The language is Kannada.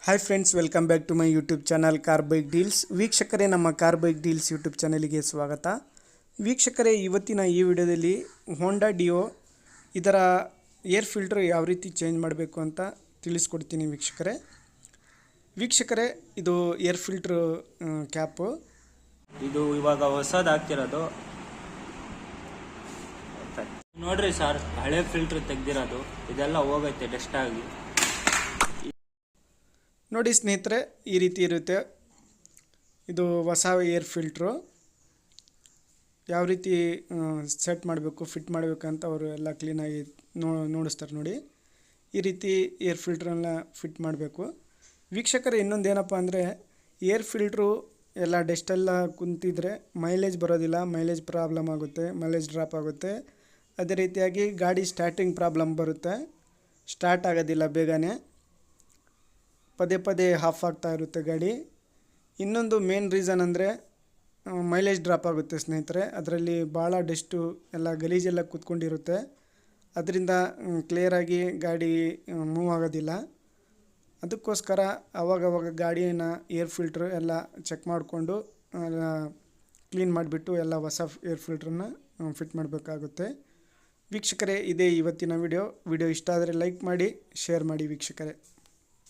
Hi friends, welcome back to my YouTube channel car bike deals. ವೀಕ್ಷಕರೇ, ನಮ್ಮ ಕಾರ್ ಬೈಕ್ ಡೀಲ್ಸ್ ಯೂಟ್ಯೂಬ್ ಚಾನಲಿಗೆ ಸ್ವಾಗತ. ವೀಕ್ಷಕರೇ, ಇವತ್ತಿನ ಈ ವಿಡಿಯೋದಲ್ಲಿ ಹೋಂಡಾ ಡಿಯೋ ಇದರ ಏರ್ ಫಿಲ್ಟರ್ ಯಾವ ರೀತಿ ಚೇಂಜ್ ಮಾಡಬೇಕು ಅಂತ ತಿಳಿಸ್ಕೊಡ್ತೀನಿ. ವೀಕ್ಷಕರೇ, ಇದು ಏರ್ ಫಿಲ್ಟ್ರ್ ಕ್ಯಾಪು. ಇದು ಇವಾಗ ಹೊಸದು ಹಾಕ್ತಿರೋದು ನೋಡ್ರಿ ಸರ್. ಹಳೆ ಫಿಲ್ಟರ್ ತೆಗ್ದಿರೋದು ಇದೆಲ್ಲ ಹೋಗೈತೆ ಡಸ್ಟ್ ಆಗಿ. ನೋಡಿ ಸ್ನೇಹಿತರೆ, ಈ ರೀತಿ ಇರುತ್ತೆ. ಇದು ಹೊಸ ಏರ್ ಫಿಲ್ಟ್ರು. ಯಾವ ರೀತಿ ಸೆಟ್ ಮಾಡಬೇಕು, ಫಿಟ್ ಮಾಡಬೇಕಂತ ಅವರು ಎಲ್ಲ ಕ್ಲೀನಾಗಿ ನೋಡಿಸ್ತಾರೆ. ನೋಡಿ, ಈ ರೀತಿ ಏರ್ ಫಿಲ್ಟ್ರನ್ನ ಫಿಟ್ ಮಾಡಬೇಕು. ವೀಕ್ಷಕರೇ, ಇನ್ನೊಂದು ಏನಪ್ಪ ಅಂದರೆ, ಏರ್ ಫಿಲ್ಟ್ರು ಎಲ್ಲ ಡಸ್ಟೆಲ್ಲ ಕುಂತಿದ್ರೆ ಮೈಲೇಜ್ ಬರೋದಿಲ್ಲ, ಮೈಲೇಜ್ ಪ್ರಾಬ್ಲಮ್ ಆಗುತ್ತೆ, ಮೈಲೇಜ್ ಡ್ರಾಪ್ ಆಗುತ್ತೆ. ಅದೇ ರೀತಿಯಾಗಿ ಗಾಡಿ ಸ್ಟಾರ್ಟಿಂಗ್ ಪ್ರಾಬ್ಲಮ್ ಬರುತ್ತೆ, ಸ್ಟಾರ್ಟ್ ಆಗೋದಿಲ್ಲ ಬೇಗನೆ, ಪದೇ ಪದೇ ಆಫ್ ಆಗ್ತಾ ಇರುತ್ತೆ ಗಾಡಿ. ಇನ್ನೊಂದು ಮೇನ್ ರೀಸನ್ ಅಂದರೆ ಮೈಲೇಜ್ ಡ್ರಾಪ್ ಆಗುತ್ತೆ ಸ್ನೇಹಿತರೆ. ಅದರಲ್ಲಿ ಭಾಳ ಡಸ್ಟು ಎಲ್ಲ ಗಲೀಜೆಲ್ಲ ಕೂತ್ಕೊಂಡಿರುತ್ತೆ. ಅದರಿಂದ ಕ್ಲಿಯರಾಗಿ ಗಾಡಿ ಮೂವ್ ಆಗೋದಿಲ್ಲ. ಅದಕ್ಕೋಸ್ಕರ ಅವಾಗವಾಗ ಗಾಡಿನ ಏರ್ ಫಿಲ್ಟ್ರ್ ಎಲ್ಲ ಚೆಕ್ ಮಾಡಿಕೊಂಡು ಕ್ಲೀನ್ ಮಾಡಿಬಿಟ್ಟು ಎಲ್ಲ ಹೊಸ ಏರ್ ಫಿಲ್ಟ್ರನ್ನ ಫಿಟ್ ಮಾಡಬೇಕಾಗುತ್ತೆ. ವೀಕ್ಷಕರೇ, ಇದೇ ಇವತ್ತಿನ ವಿಡಿಯೋ ಇಷ್ಟ ಆದರೆ ಲೈಕ್ ಮಾಡಿ, ಶೇರ್ ಮಾಡಿ ವೀಕ್ಷಕರೇ.